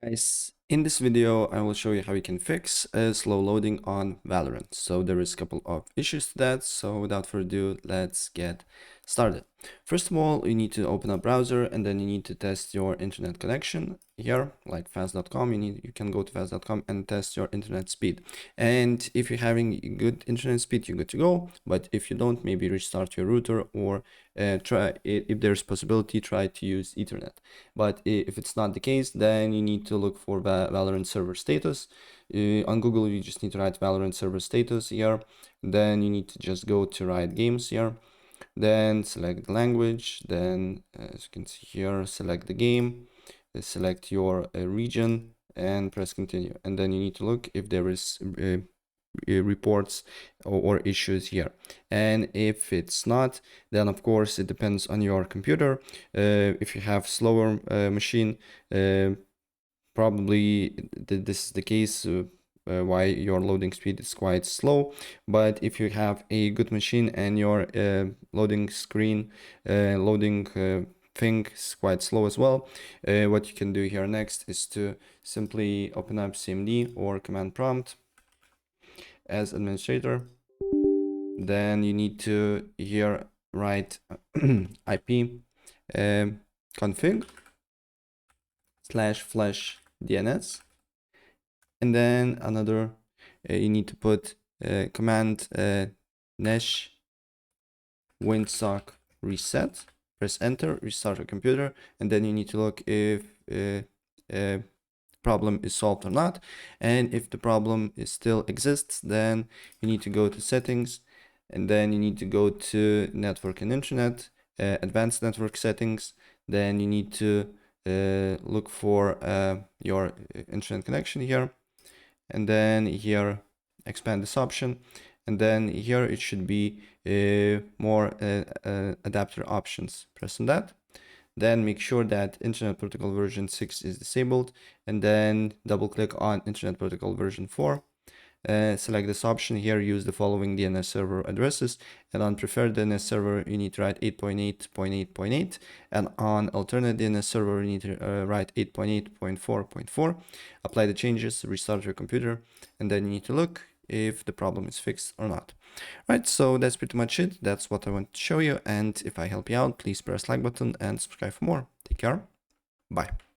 Guys, in this video, I will show you how you can fix slow loading on Valorant. So there is a couple of issues to that. So without further ado, let's get started. First of all, you need to open a browser and then you need to test your internet connection here, like fast.com. You can go to fast.com and test your internet speed. And if you're having good internet speed, you're good to go. But if you don't, maybe restart your router or try, if there's possibility, try to use Ethernet. But if it's not the case, then you need to look for Valorant server status. On Google, you just need to write Valorant server status here. Then you need to just go to Riot Games here. Then select the language. Then, as you can see here, select the game. Select your region and press continue. And then you need to look if there is reports or issues here, and if it's not, then of course it depends on your computer. If you have slower machine, probably this is the case why your loading speed is quite slow. But if you have a good machine and your loading screen loading thing is quite slow as well, what you can do here next is to simply open up cmd or command prompt as administrator. Then you need to here write IP config /flash DNS, and then another you need to put command nesh windsock reset. Press enter, restart your computer, and then you need to look if problem is solved or not. And if the problem is still exists, then you need to go to settings, and then you need to go to network and internet, advanced network settings. Then you need to look for your internet connection here, and then here expand this option, and then here it should be more adapter options. Press on that. Then make sure that Internet Protocol version 6 is disabled, and then double click on Internet Protocol version 4. Select this option here, use the following DNS server addresses, and on preferred DNS server you need to write 8.8.8.8, and on alternate DNS server you need to write 8.8.4.4. Apply the changes, restart your computer, and then you need to look if the problem is fixed or not. Right, so that's pretty much it. That's what I want to show you, and if I help you out, please press like button and subscribe for more. Take care. Bye.